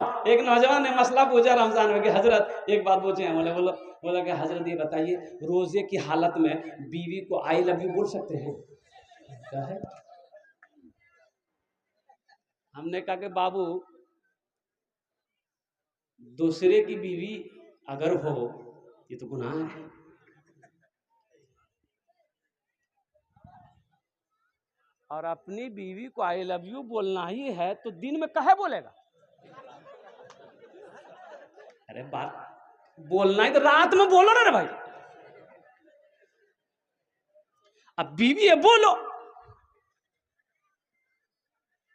एक नौजवान ने मसला पूछा रमजान में कि हजरत एक बात पूछे हैं, बोला कि हजरत ये बताइए रोजे की हालत में बीवी को आई लव यू बोल सकते हैं? क्या है? हमने कहा कि बाबू दूसरे की बीवी अगर हो ये तो गुनाह है। और अपनी बीवी को आई लव यू बोलना ही है तो दिन में कहे बोलेगा? अरे बात बोलना है तो रात में बोलो ना रे भाई। अब बीवी है बोलो,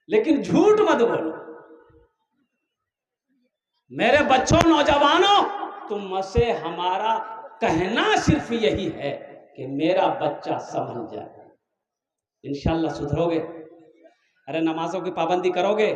लेकिन झूठ मत बोलो। मेरे बच्चों, नौजवानों, तुम से हमारा कहना सिर्फ यही है कि मेरा बच्चा संभल जाए। इंशाल्लाह सुधरोगे। अरे नमाजों की पाबंदी करोगे?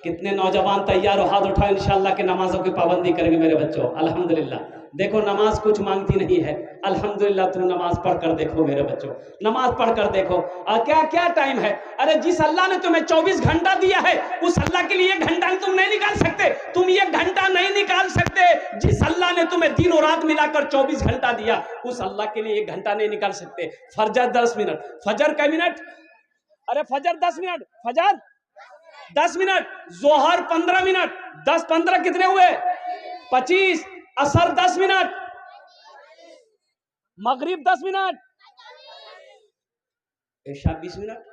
कितने नौजवान तैयार हो? हाथ उठाओ। इंशाल्लाह के नमाजों की पाबंदी करेंगे मेरे बच्चों। अल्हम्दुलिल्लाह। देखो नमाज कुछ मांगती नहीं है। अल्हम्दुलिल्लाह तुम नमाज पढ़ कर देखो मेरे बच्चों, नमाज पढ़ कर देखो। क्या क्या टाइम है? अरे जिस अल्लाह ने तुम्हें 24 घंटा दिया है उस अल्लाह के लिए 1 घंटा तुम नहीं निकाल सकते। तुम 1 घंटा नहीं निकाल सकते। जिस अल्लाह ने तुम्हें दिन और रात मिलाकर 24 घंटा दिया उस अल्लाह के लिए 1 घंटा नहीं निकाल सकते। फजर 10 मिनट, फजर का मिनट, अरे फजर 10 मिनट, फजर 10 मिनट, जोहर 15 मिनट, 10 15 कितने हुए? 25। असर 10 मिनट, मगरिब 10 मिनट, इशा 20 मिनट,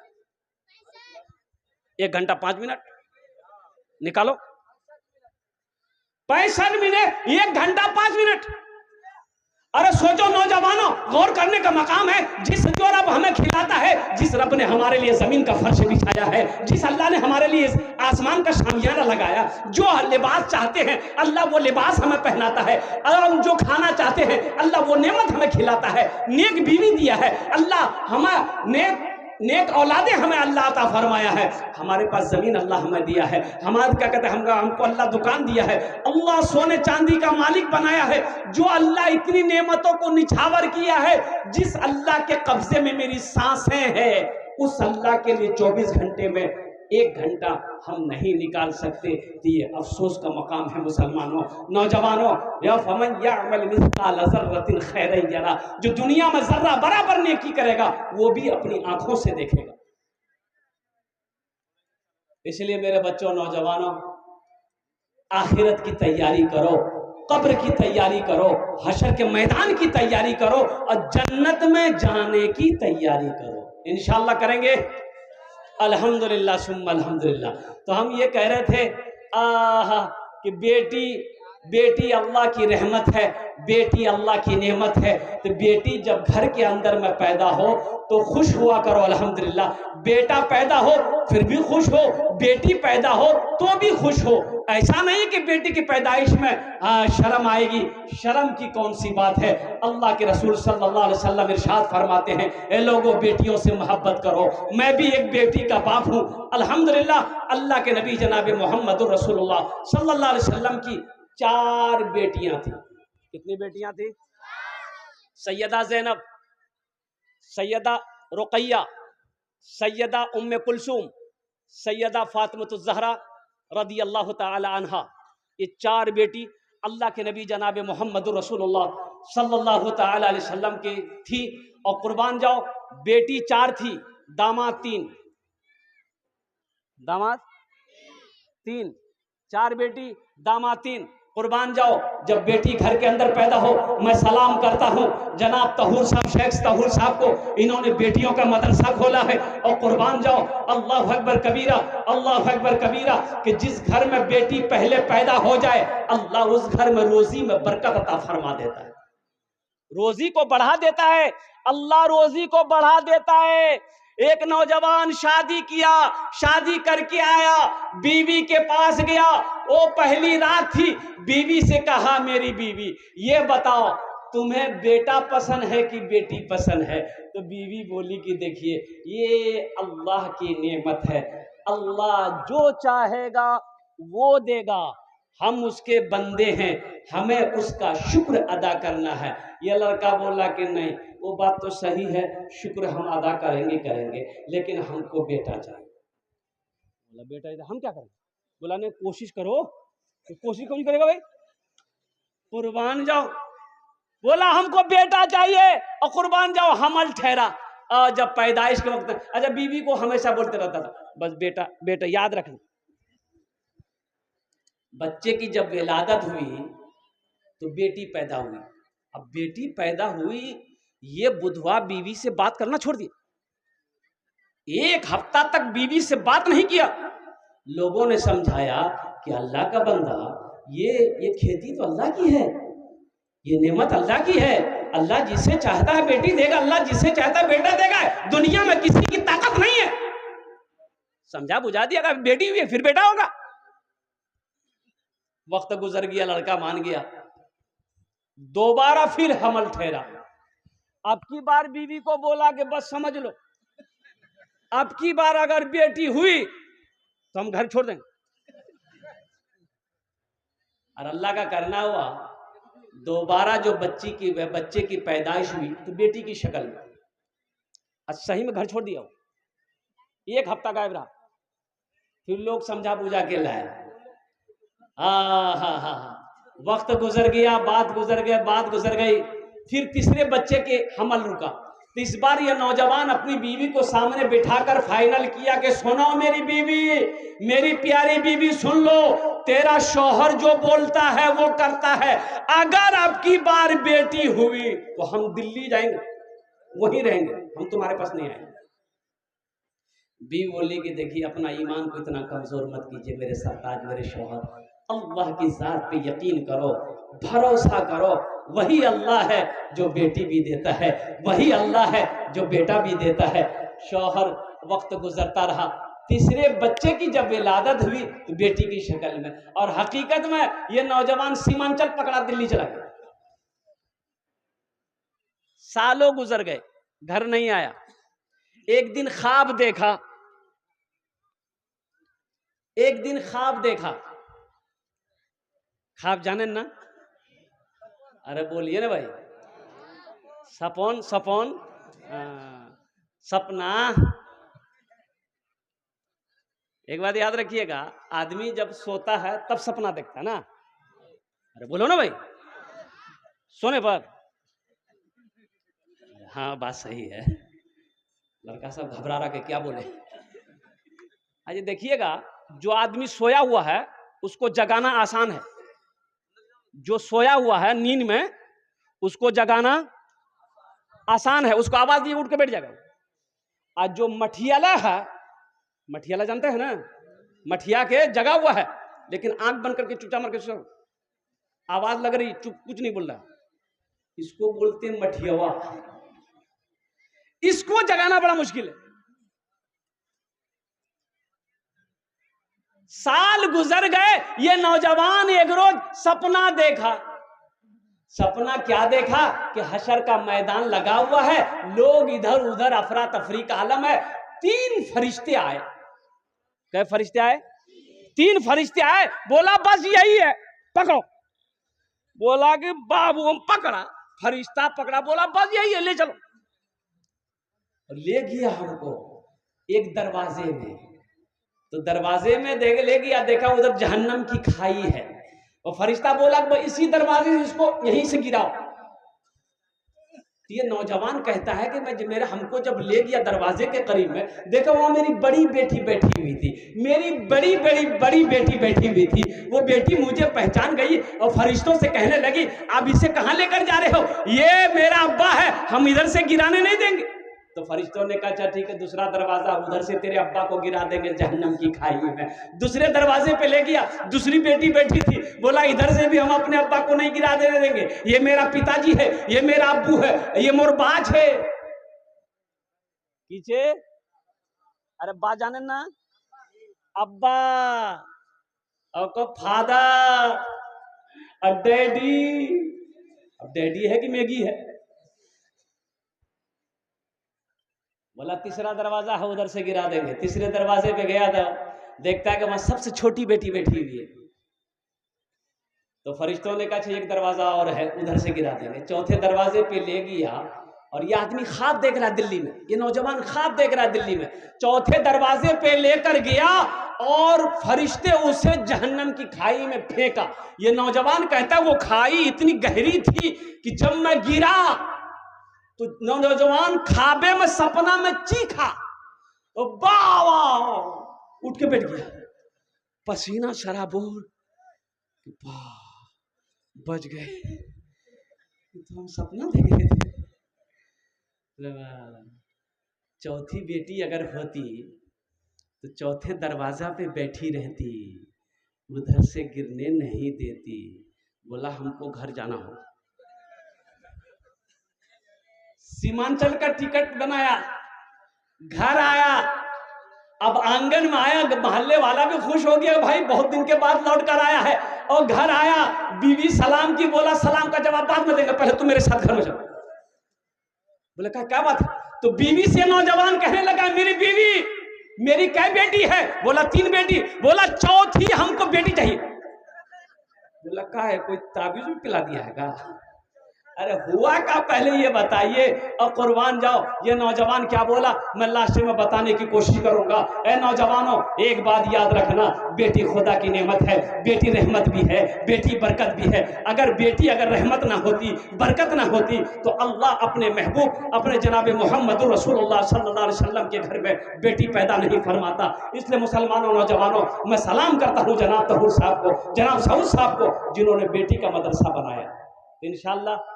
1 घंटा 5 मिनट निकालो। 65 मिनट, 1 घंटा 5 मिनट। अरे सोचो नौजवानों, गौर करने का मकाम है। जिस जो रब हमें खिलाता है, जिस रब ने हमारे लिए जमीन का फर्श बिछाया है, जिस अल्लाह ने हमारे लिए आसमान का शामियाना लगाया, जो लिबास चाहते हैं अल्लाह वो लिबास हमें पहनाता है। और हम जो खाना चाहते हैं अल्लाह वो नेमत हमें खिलाता है। नेक बीवी दिया है अल्लाह, हमें नेक औलादे हमें अल्लाह अता फरमाया है। हमारे पास जमीन अल्लाह हमें दिया है। हमारे क्या कहते हैं, हमको अल्लाह दुकान दिया है। अल्लाह सोने चांदी का मालिक बनाया है। जो अल्लाह इतनी नेमतों को निछावर किया है, जिस अल्लाह के कब्जे में मेरी सांसें हैं उस अल्लाह के लिए 24 घंटे में 1 घंटा हम नहीं निकाल सकते। तो ये अफसोस का मकाम है मुसलमानों, नौजवानों। या फमन यअमल मिस्काल ज़र्रतिन खैरन यरा, जो दुनिया में जर्रा बराबर नेकी करेगा वो भी अपनी आंखों से देखेगा। इसलिए मेरे बच्चों, नौजवानों, आखिरत की तैयारी करो, कब्र की तैयारी करो, हशर के मैदान की तैयारी करो और जन्नत में जाने की तैयारी करो। इंशाअल्लाह करेंगे। अल्हम्दुलिल्लाह सुम्मा अल्हम्दुलिल्लाह। तो हम ये कह रहे थे कि बेटी अल्लाह की रहमत है, बेटी अल्लाह की नेमत है। तो बेटी जब घर के अंदर में पैदा हो तो खुश हुआ करो अल्हम्दुलिल्लाह। बेटा पैदा हो फिर भी खुश हो, बेटी पैदा हो तो भी खुश हो। ऐसा नहीं कि बेटी की पैदाइश में शर्म आएगी। शर्म की कौन सी बात है? अल्लाह के रसूल सल्लल्लाहु अलैहि वसल्लम इरशाद फरमाते हैं, ए लोगों बेटियों से मोहब्बत करो। मैं भी एक बेटी का बाप हूँ अल्हम्दुलिल्लाह। अल्लाह के नबी जनाब मोहम्मद रसूलुल्लाह सल्लल्लाहु अलैहि वसल्लम की 4 बेटियां थी। कितनी बेटियां थी? सैयदा ज़ैनब, सैयदा रुक़ैया, सैयदा उम्मे कुलसूम, सैयदा फातिमतुज़ ज़हरा रदी अल्लाह ताला अन्हा। ये 4 बेटी अल्लाह के नबी जनाब मोहम्मद रसूलुल्लाह सल्लल्लाहु ताला अलैहि वसल्लम की थी। और कुर्बान जाओ, बेटी 4 थी, दामाद 3, दामाद 3, 4 बेटी दामाद 3। कुर्बान जाओ, जब बेटी घर के अंदर पैदा हो, मैं सलाम करता हूँ जनाब तहूर साहब, शेख तहूर साहब को। इन्होंने बेटियों का मदरसा खोला है। और कुर्बान जाओ, अल्लाह अकबर कबीरा, अल्लाह अकबर कबीरा, कि जिस घर में बेटी पहले पैदा हो जाए अल्लाह उस घर में रोजी में बरकत अता फरमा देता है, रोजी को बढ़ा देता है। अल्लाह रोजी को बढ़ा देता है। एक नौजवान शादी किया, शादी करके आया, बीवी के पास गया, वो पहली रात थी। बीवी से कहा, मेरी बीवी ये बताओ तुम्हें बेटा पसंद है कि बेटी पसंद है? तो बीवी बोली कि देखिए ये अल्लाह की नेमत है, अल्लाह जो चाहेगा वो देगा, हम उसके बंदे हैं, हमें उसका शुक्र अदा करना है। यह लड़का बोला कि नहीं, वो बात तो सही है, शुक्र हम अदा करेंगे, लेकिन हमको बेटा चाहिए। बोला बेटा हम क्या करें? बोला नहीं, कोशिश करो तो कोशिश कौन करेगा भाई? कुर्बान जाओ, बोला हमको बेटा चाहिए और कुर्बान जाओ, हमल ठहरा। जब पैदाइश के वक्त, अच्छा बीवी को हमेशा बोलते रहता था बस बेटा बेटा, याद रखना। बच्चे की जब विलादत हुई तो बेटी पैदा हुई। अब बेटी पैदा हुई, ये बुधवा बीवी से बात करना छोड़ दिया, 1 हफ्ता तक बीवी से बात नहीं किया। लोगों ने समझाया कि अल्लाह का बंदा, ये खेती तो अल्लाह की है, ये नेमत अल्लाह की है, अल्लाह जिसे चाहता है बेटी देगा, अल्लाह जिसे चाहता है बेटा देगा, दुनिया में किसी की ताकत नहीं है। समझा बुझा दिया, अगर बेटी हुई फिर बेटा होगा। वक्त गुजर गया, लड़का मान गया, दोबारा फिर हमल ठहरा। अब की बार बीवी को बोला कि बस समझ लो, अब की बार अगर बेटी हुई तो हम घर छोड़ देंगे। और अल्लाह का करना हुआ, दोबारा जो बच्चे की पैदाइश हुई तो बेटी की शक्ल में, सही में घर छोड़ दिया। 1 हफ्ता गायब रहा, फिर लोग समझा बुझा के लाए। वक्त गुजर गया, बात गुजर गई, फिर तीसरे बच्चे के हमल रुका। तो इस बार ये नौजवान अपनी बीवी को सामने बिठाकर फाइनल किया कि सुनो मेरी बीवी, मेरी प्यारी बीवी, सुन लो, तेरा शौहर जो बोलता है वो करता है। अगर अब की बार बेटी हुई तो हम दिल्ली जाएंगे, वहीं रहेंगे, हम तुम्हारे पास नहीं आएंगे। बीवी बोली कि देखिए अपना ईमान को इतना कमजोर मत कीजिए मेरे सरताज, मेरे शौहर, अल्लाह की जात पे यकीन करो, भरोसा करो, वही अल्लाह है जो बेटी भी देता है, वही अल्लाह है जो बेटा भी देता है। शौहर वक्त गुजरता रहा, तीसरे बच्चे की जब विलादत हुई तो बेटी की शक्ल में, और हकीकत में ये नौजवान सीमांचल पकड़ा दिल्ली चला गया। सालों गुजर गए, घर नहीं आया। एक दिन ख्वाब देखा, ख्वाब जाने ना, अरे बोलिए ना भाई, सपन सपना। एक बात याद रखिएगा, आदमी जब सोता है तब सपना देखता है ना। अरे बोलो ना भाई, सोने पर। हाँ बात सही है, लड़का सब घबरा रहा कि क्या बोले। आज देखिएगा, जो आदमी सोया हुआ है उसको जगाना आसान है, जो सोया हुआ है नींद में उसको जगाना आसान है, उसको आवाज दिए उठ के बैठ जाएगा। और जो मठियाला है, मठियाला जानते हैं ना, मठिया के जगा हुआ है लेकिन आंख बंद करके चुपचाप मार के सो, आवाज लग रही, चुप, कुछ नहीं बोल रहा, इसको बोलते हैं मठियावा। इसको जगाना बड़ा मुश्किल है। साल गुजर गए, ये नौजवान एक रोज सपना देखा। सपना क्या देखा कि हशर का मैदान लगा हुआ है, लोग इधर उधर अफरा तफरी का आलम है। 3 फरिश्ते आए। क्या फरिश्ते आए? 3 फरिश्ते आए। बोला बस यही है, पकड़ो। बोला कि बाबू हम पकड़ा, फरिश्ता पकड़ा, बोला बस यही है, ले चलो। ले गया हमको एक दरवाजे में, तो दरवाजे में ले गया, देखा उधर जहन्नम की खाई है। और फरिश्ता बोला इसी दरवाजे से इसको यहीं से गिराओ। तो ये नौजवान कहता है कि हमको जब ले गया दरवाजे के करीब में, देखा वहां मेरी बड़ी बेटी बैठी हुई थी, मेरी बड़ी बेटी बैठी हुई थी। वो बेटी मुझे पहचान गई और फरिश्तों से कहने लगी, आप इसे कहां लेकर जा रहे हो? ये मेरा अब्बा है, हम इधर से गिराने नहीं देंगे। तो फरिश्तों ने कहा अच्छा ठीक है, दूसरा दरवाजा, उधर से तेरे अब्बा को गिरा देंगे जहन्नम की खाई में। दूसरे दरवाजे पे ले गया, दूसरी बेटी बैठी थी, बोला इधर से भी हम अपने अब्बा को नहीं गिरा देने देंगे, ये मेरा पिताजी है, ये मेरा अब्बू है, ये मोर बाज है। पीछे अरे बा जाने ना, अब्बा और फादर और डैडी। अब डैडी है कि मैगी है? बोला तीसरा दरवाजा है, उधर से गिरा देंगे। तीसरे दरवाजे पे गया था, देखता है कि वहां सबसे छोटी बेटी बैठी हुई है। तो फरिश्तों ने कहा एक दरवाजा और है, उधर से गिरा देंगे। चौथे दरवाजे पे ले गया, और ये आदमी ख्वाब देख रहा है दिल्ली में, ये नौजवान ख्वाब देख रहा है दिल्ली में। चौथे दरवाजे पे लेकर गया और फरिश्ते उसे जहन्नम की खाई में फेंका। ये नौजवान कहता है वो खाई इतनी गहरी थी कि जब मैं गिरा तो नौजवान खाबे में सपना में चीखा, वाह, उठ के बैठ गया, पसीना शराबोर, बच गए, तो हम सपना देख रहे थे। चौथी बेटी अगर होती तो चौथे दरवाजा पे बैठी रहती, उधर से गिरने नहीं देती। बोला हमको घर जाना हो। सीमांचल का टिकट बनाया, घर आया, अब आंगन में आया, मोहल्ले वाला भी खुश हो गया, भाई बहुत दिन के बाद लौट कर आया है। और घर आया, बीवी सलाम की, बोला सलाम का जवाब बाद में देंगे, पहले तुम मेरे साथ घर में चलो। बोले क्या बात है? तो बीवी से नौजवान कहने लगा, मेरी बीवी, मेरी क्या बेटी है? बोला 3 बेटी। बोला चौथी हमको बेटी चाहिए। बोला क्या है, कोई ताबीज भी पिला दिया है क्या? अरे हुआ का पहले ये बताइए और कुर्बान जाओ। ये नौजवान क्या बोला, मैं लास्ट में बताने की कोशिश करूंगा। ए नौजवानों, एक बात याद रखना, बेटी खुदा की नेमत है, बेटी रहमत भी है, बेटी बरकत भी है। अगर बेटी अगर रहमत ना होती, बरकत ना होती, तो अल्लाह अपने महबूब, अपने जनाब मोहम्मद रसूलुल्लाह सल्लल्लाहु अलैहि वसल्लम के घर में बेटी पैदा नहीं फरमाता। इसलिए मुसलमानों, नौजवानों, मैं सलाम करता हूँ जनाब तहूर साहब को, जनाब सऊद साहब को, जिन्होंने बेटी का मदरसा बनाया। इंशाअल्लाह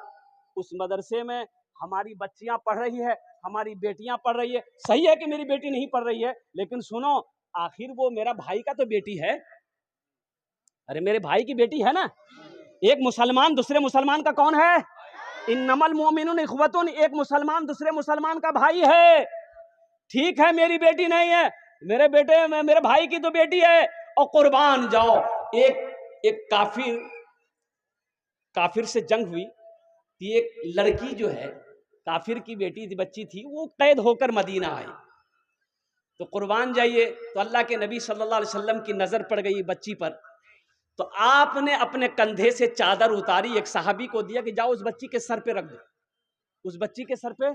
उस मदरसे में हमारी बच्चियां पढ़ रही है, हमारी बेटियां पढ़ रही है। सही है कि मेरी बेटी नहीं पढ़ रही है, लेकिन सुनो, आखिर वो मेरा भाई का तो बेटी है। अरे मेरे भाई की बेटी है ना। एक मुसलमान दूसरे मुसलमान का कौन है? इन्नमल मोमिनून इख्वतुन, एक मुसलमान दूसरे मुसलमान का भाई है। ठीक है, मेरी बेटी नहीं है, मेरे बेटे में मेरे भाई की तो बेटी है। और कुर्बान जाओ, एक काफिर से जंग हुई, एक लड़की जो है काफिर की बेटी थी, बच्ची थी, वो कैद होकर मदीना आई। तो कुर्बान जाइए, तो अल्लाह के नबी सल्लल्लाहु अलैहि वसल्लम की नजर पड़ गई बच्ची पर। तो आपने अपने कंधे से चादर उतारी, एक सहाबी को दिया कि जाओ उस बच्ची के सर पे रख दो। उस बच्ची के सर पे,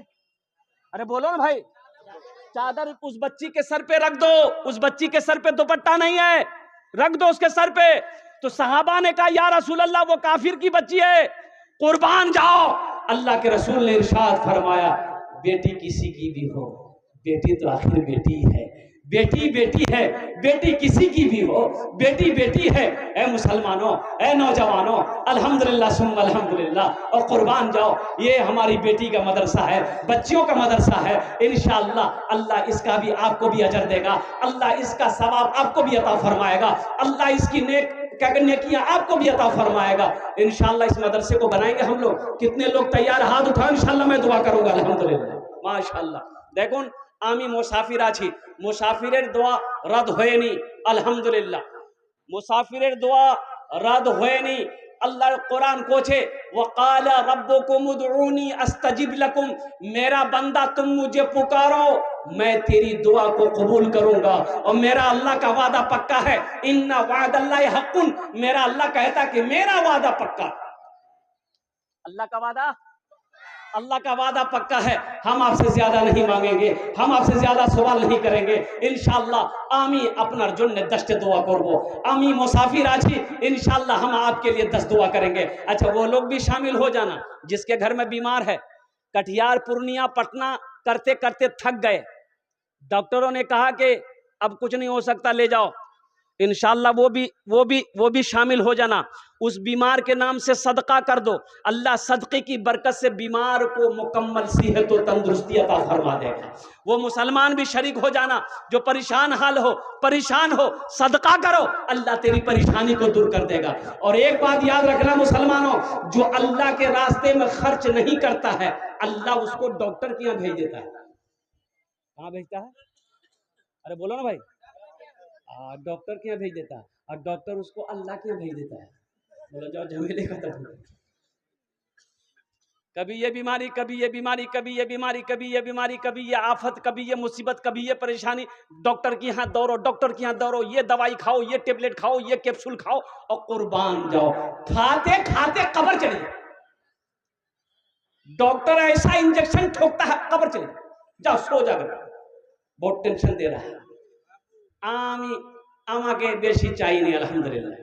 अरे बोलो ना भाई, चादर उस बच्ची के सर पे रख दो। उस बच्ची के सर पे दुपट्टा नहीं है, रख दो उसके सर पे। तो सहाबा ने कहा, या रसूल अल्लाह, वो काफिर की बच्ची है। कुर्बान जाओ, अल्लाह के रसूल ने इरशाद फरमाया, बेटी किसी की भी हो, बेटी तो आखिर बेटी है, बेटी बेटी है, बेटी किसी की भी हो, बेटी बेटी है। ए मुसलमानों, ए नौजवानों, अल्हम्दुलिल्लाह सुम्मा अल्हम्दुलिल्लाह। और कुर्बान जाओ, ये हमारी बेटी का मदरसा है, बच्चियों का मदरसा है। इंशाअल्लाह अल्लाह इसका भी आपको भी अजर देगा, अल्लाह इसका सवाब आपको भी अता फरमाएगा, अल्लाह इसकी नेकियां आपको भी अता फरमाएगा। इंशाअल्लाह इस मदरसे को बनाएंगे हम लोग। कितने लोग तैयार, हाथ उठाओ, इंशाअल्लाह मैं दुआ करूंगा। अल्हम्दुलिल्लाह, माशाअल्लाह। देखो आमी मुसाफिर आছি, मुसाफिरेर দোয়া रद्द হয়নি, আলহামদুলিল্লাহ। মুসাফিরের দোয়া रद्द হয়নি। अल्लाह कुरान कोचे, वक़ाला रब्बुकुम उदऊनी अस्तजिब लकुम, मेरा बंदा तुम मुझे पुकारो, मैं तेरी दुआ को कबूल करूंगा। और मेरा अल्लाह का वादा पक्का है, इन्ना वादल्लाहि हक़्क़ुन, मेरा अल्लाह कहता कि मेरा वादा पक्का। अल्लाह का वादा पक्का है। हम आपसे ज्यादा नहीं मांगेंगे, हम आपसे ज्यादा सवाल नहीं करेंगे इंशाअल्लाह। आमी अपनार जन्य 10 दुआ करबो, आमी मुसाफिर आছি, इंशाअल्लाह हम आपके लिए 10 दुआ करेंगे। अच्छा, वो लोग भी शामिल हो जाना जिसके घर में बीमार है। कटिहार, पूर्णिया, पटना करते करते थक गए, डॉक्टरों ने कहा कि अब कुछ नहीं हो सकता, ले जाओ। इंशाअल्लाह वो भी शामिल हो जाना। उस बीमार के नाम से सदका कर दो, अल्लाह सदक़े की बरकत से बीमार को मुकम्मल सेहत और तंदुरुस्ती अता फरमा देगा। वो मुसलमान भी शरीक हो जाना जो परेशान हो, सदका करो, अल्लाह तेरी परेशानी को दूर कर देगा। और एक बात याद रखना मुसलमानों, जो अल्लाह के रास्ते में खर्च नहीं करता है, अल्लाह उसको डॉक्टर के यहाँ भेज देता है। कहाँ भेजता है? अरे बोलो ना भाई, डॉक्टर के यहाँ भेज देता है, और डॉक्टर उसको अल्लाह के यहाँ भेज देता है। बोलो जाओ झमेले खत्म। कभी ये बीमारी, कभी ये बीमारी, कभी ये बीमारी, कभी ये बीमारी, कभी ये आफत, कभी ये मुसीबत, कभी ये परेशानी। डॉक्टर के यहाँ दौड़ो, डॉक्टर के यहाँ दौड़ो, ये दवाई खाओ, ये टेबलेट खाओ, ये कैप्सूल खाओ, और कुर्बान जाओ, खाते खाते कब्र चले। डॉक्टर ऐसा इंजेक्शन ठोकता है, कब्र चले जाओ, सो जाकर, बहुत टेंशन दे रहा है। आमा के बेशी चाहिए नहीं अल्हम्दुलिल्लाह।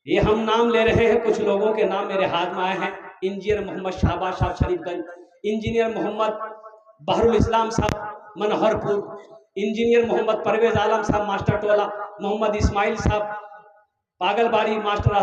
ये हम नाम ले रहे हैं, कुछ लोगों के नाम मेरे हाथ में आए हैं। इंजीनियर मोहम्मद शाहबाज साहब शरीफगंज, इंजीनियर मोहम्मद बहरुल इस्लाम साहब मनोहरपुर, इंजीनियर मोहम्मद परवेज आलम साहब मास्टर टोला, मोहम्मद इस्माइल साहब पागलबाड़ी, मास्टर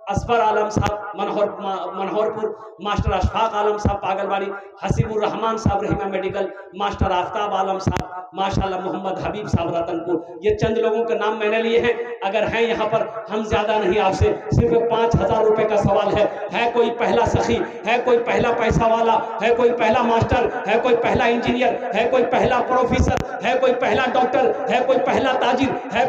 असबर आलम साहब मनोहरपुर, मास्टर अशफाक आलम साहब पागलबाड़ी, हसीबुर रहमान साहब रहीमा मेडिकल, मास्टर आफ्ताब आलम साहब माशाल्लाह, मोहम्मद हबीब साहब रतनपुर। ये चंद लोगों के नाम मैंने लिए हैं। अगर हैं यहाँ पर, हम ज्यादा नहीं, आपसे सिर्फ 5,000 रुपए का सवाल है कोई पहला सखी, है कोई पहला पैसा वाला, है कोई पहला मास्टर, है कोई पहला इंजीनियर, है कोई पहला प्रोफेसर, है कोई पहला डॉक्टर, है कोई पहला ताजिर, है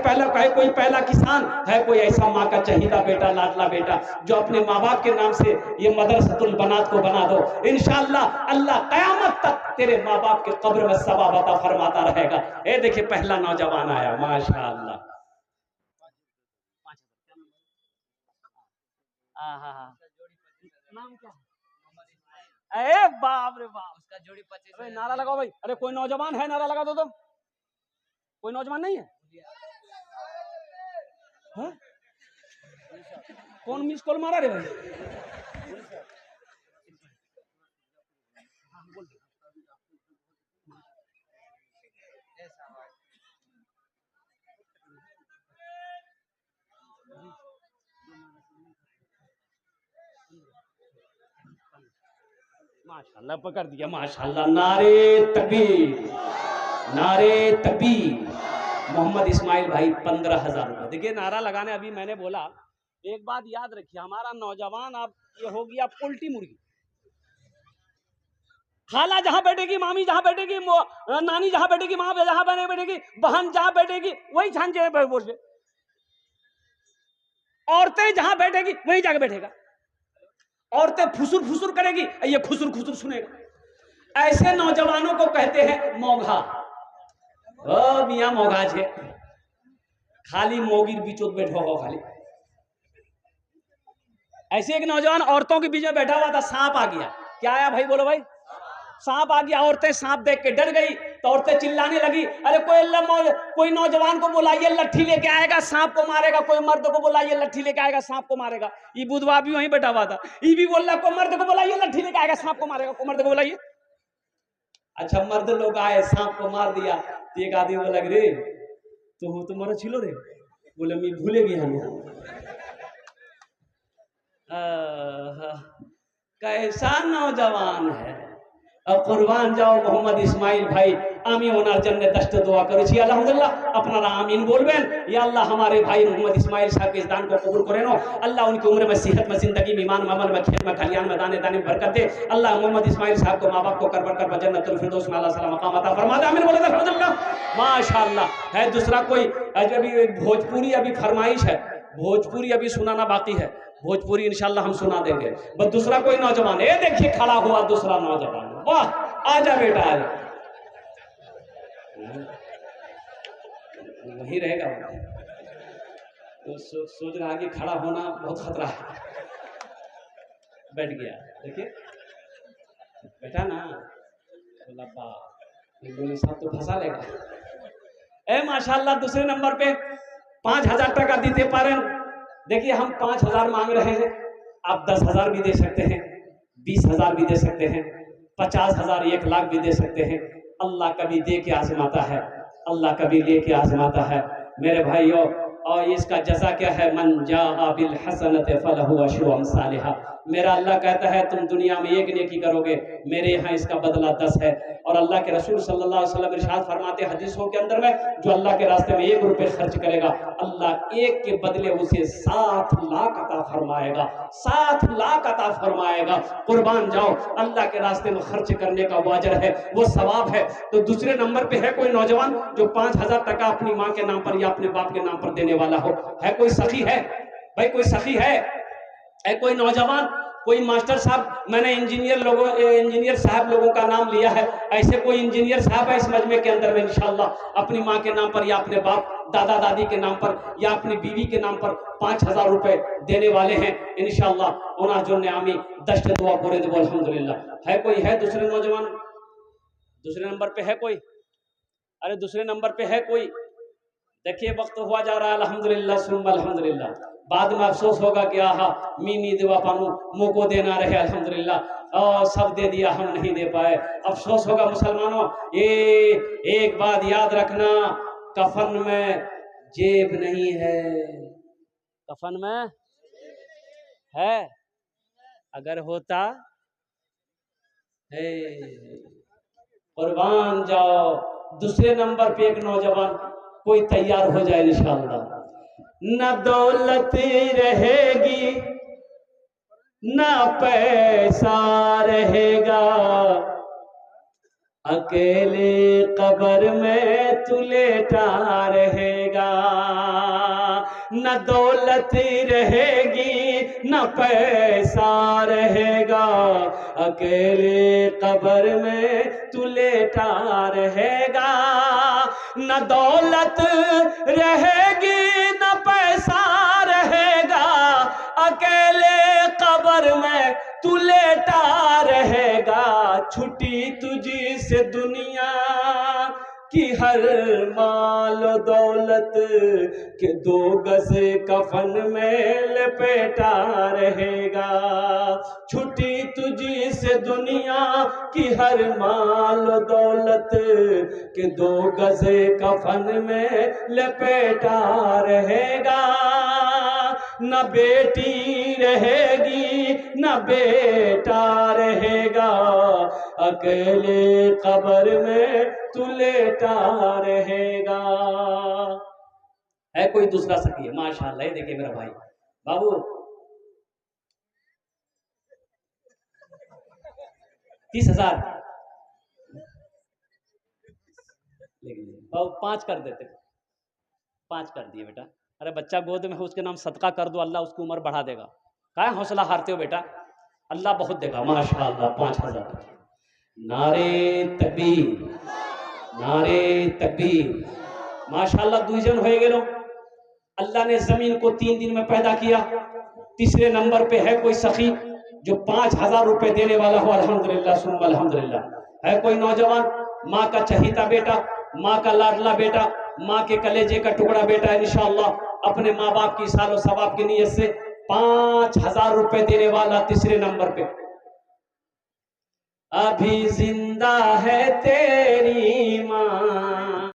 कोई पहला किसान, है कोई ऐसा माँ का चहीदा बेटा, लाडला बेटा जो अपने माँ बाप के नाम से ये मदरसतुल बनात को बना दो। इंशाअल्लाह अल्लाह कयामत तक तेरे माँ बाप के कब्र में सवाब अता फरमाता रहेगा। ये देखिए पहला नौजवान आया, माशाअल्लाह। नाम क्या है? अरे बाप रे बाप, उसका जोड़ी 25। अरे नारा लगाओ भाई। अरे कोई नौजवान है, नारा लगा दो। तो कोई नौजवान नहीं है? हाँ? कौन मिस कॉल मारा रे भाई? माशाल्लाह पकड़ दिया, माशाल्लाह। नारे तकबीर, नारे तकबीर। मोहम्मद इस्माइल भाई 15,000 रुपए। देखिए नारा लगाने अभी मैंने बोला, एक बात याद रखिए, हमारा नौजवान अब ये हो गया पोल्ट्री मुर्गी। खाला जहां बैठेगी, मामी जहां बैठेगी, नानी जहां बैठेगी, माँ जहां बैठेगी, बहन जहां बैठेगी वही छान बोल। औरतें जहां बैठेगी वही जाके बैठेगा। औरतें फुसुर फुसुर करेगी, ये खुसुर खुसुर सुनेगा। ऐसे नौजवानों को कहते हैं मौघा। ओ मियां मौघा छे, खाली मोगिर बीचों बैठो हो खाली। ऐसे एक नौजवान औरतों के बीच में बैठा हुआ था, सांप आ गया। क्या आया भाई? बोलो भाई। सांप आ गया। औरतें सांप देख के डर गई, तो औरतें चिल्लाने लगी, अरे कोई नौजवान को बुलाइए, लट्ठी लेके आएगा, सांप को मारेगा। कोई मर्द को बुलाइए, लट्ठी लेके आएगा, सांप को मारेगा। ये बुधवा भी वहीं बैठा हुआ था, ये भी बोल रहा कोई मर्द को बुलाइए, लट्ठी लेके आएगा, सांप को मारेगा। कोई मर्द को बुलाइए। अच्छा मर्द लोग आए, सांप को मार दिया। तो एक आदमी बोला रे तो मरो छिलो रे, बोले मैं भूले गया हूँ। कैसा नौजवान है। अब कुर्बान जाओ मोहम्मद इस्माइल भाई। आमी ओनार जन्नत दस्त दुआ करो छी अल्हम्दुलिल्लाह। अपना आमीन बोलबेन। या अल्लाह हमारे भाई मोहम्मद इस्माइल साहब के इस दान को कबूल करें। अल्लाह उनकी उम्र में, सेहत में, जिंदगी में, ईमान में, अमल में, खेत में, खलियान में, दाने दाने में बरकत दे। अल्लाह मोहम्मद इस्माइल साहब को, माँ बाप को कर कर जन्नतुल फिरदौस में अल्लाह सलाम मकाम अता फरमा दे। आमीन बोले अल्हम्दुलिल्लाह। माशाअल्लाह। है दूसरा कोई अभी भोजपुरी अभी फरमाइश है, भोजपुरी अभी सुनाना बाकी है। भोजपुरी इंशाल्लाह हम सुना देंगे। बस दूसरा कोई नौजवान, ये देखिए खड़ा हुआ दूसरा नौजवान। वाह, आजा बेटा आजा। वही रहेगा। तो सोच रहा कि खड़ा होना बहुत खतरा है। बैठ गया, देखिए बैठा ना, बोला साहब तो फंसा लेगा। ए माशाल्लाह। दूसरे नंबर पे 5,000 टका दीते पारे। देखिए हम 5,000 मांग रहे हैं, आप 10,000 भी दे सकते हैं, 20,000 भी दे सकते हैं, 50,000, 1 लाख भी दे सकते हैं। अल्लाह कभी दे के आजमाता है, अल्लाह कभी ले के आजमाता है मेरे भाइयों। और इसका जज़ा क्या है? मन जाअ बिल हसनत फलहु अशरु अमसालिहा। मेरा अल्लाह कहता है तुम दुनिया में एक नेकी करोगे, मेरे यहाँ इसका बदला 10 है। और अल्लाह के रसूल सल्लल्लाहु अलैहि वसल्लम इरशाद फरमाते हदीसों के अंदर में, जो अल्लाह के रास्ते में 1 रुपए खर्च करेगा, अल्लाह 1 के बदले उसे 7 लाख अता फरमाएगा, 7 लाख अता फरमाएगा। कुर्बान जाओ, अल्लाह के रास्ते में खर्च करने का वो अजर है, वो सवाब है। तो दूसरे नंबर पे है कोई नौजवान जो 5,000 टका अपनी माँ के नाम पर या अपने बाप के नाम पर देने वाला हो? है कोई सखी? है भाई कोई सखी है कोई नौजवान, कोई मास्टर साहब? मैंने इंजीनियर साहब लोगों का नाम लिया है। ऐसे कोई इंजीनियर साहब है इस मजमे के अंदर में इंशाअल्लाह अपनी माँ के नाम पर या अपने बाप दादा दादी के नाम पर या अपनी बीवी के नाम पर 5,000 रुपए देने वाले हैं इंशाअल्लाह। उन्हें जो नामी दस्त दुआ पूरे दो अल्हम्दुलिल्लाह। है कोई? है दूसरे नौजवान? दूसरे नंबर पे है कोई? अरे दूसरे नंबर पे है कोई? देखिए वक्त हुआ जा रहा है, अल्हम्दुलिल्लाह सुम्मा अल्हम्दुलिल्लाह। बाद में अफसोस होगा कि आहा मीनी दुआ पानू मुँह को देना रहे, अल्हम्दुलिल्लाह और सब दे दिया हम नहीं दे पाए। अफसोस होगा मुसलमानों। ये एक बात याद रखना, कफन में जेब नहीं है, कफन में है, अगर होता है। कुर्बान जाओ। दूसरे नंबर पे एक नौजवान कोई तैयार हो जाए इंशाअल्लाह। न दौलत रहेगी न पैसा रहेगा, अकेले कब्र में तू लेटा रहेगा। न दौलत रहेगी न पैसा रहेगा, अकेले कब्र में तू लेटा रहेगा। न दौलत रहेगी न पैसा रहेगा, अकेले कब्र में तू लेटा रहेगा। छुट्टी तुझी से दुनिया की हर माल दौलत के 2 गज कफन में लपेटा रहेगा। छुट्टी तुझी से दुनिया की हर माल दौलत के 2 गज कफन में लपेटा रहेगा। न बेटी रहेगी न बेटा रहेगा, अकेले कब्र में तू लेटा रहेगा। है कोई दूसरा सखी? माशाअल्लाह। देखिए मेरा भाई बाबू 30,000 बाबू 5 कर देते, 5 कर दिए बेटा। अरे बच्चा गोद में है, उसके नाम सदका कर दो, अल्लाह उसकी उम्र बढ़ा देगा। क्या हौसला हारते हो बेटा, अल्लाह बहुत देगा माशाअल्लाह। 5,000। नारे तकबीर, नारे तकबीर। माशाअल्लाह 2 जन हो गए। अल्लाह ने जमीन को 3 दिन में पैदा किया। तीसरे नंबर पे है कोई सखी जो 5,000 रुपए देने वाला हो, अल्हम्दुलिल्लाह सुम्मा अल्हम्दुलिल्लाह। है कोई नौजवान, माँ का चहीता बेटा, माँ का लाडला बेटा, माँ के कलेजे का टुकड़ा बेटा, इंशाअल्लाह अपने माँ बाप की सालो सवाब की नीयत से 5,000 रुपए देने वाला तीसरे नंबर पे। अभी जिंदा है तेरी माँ,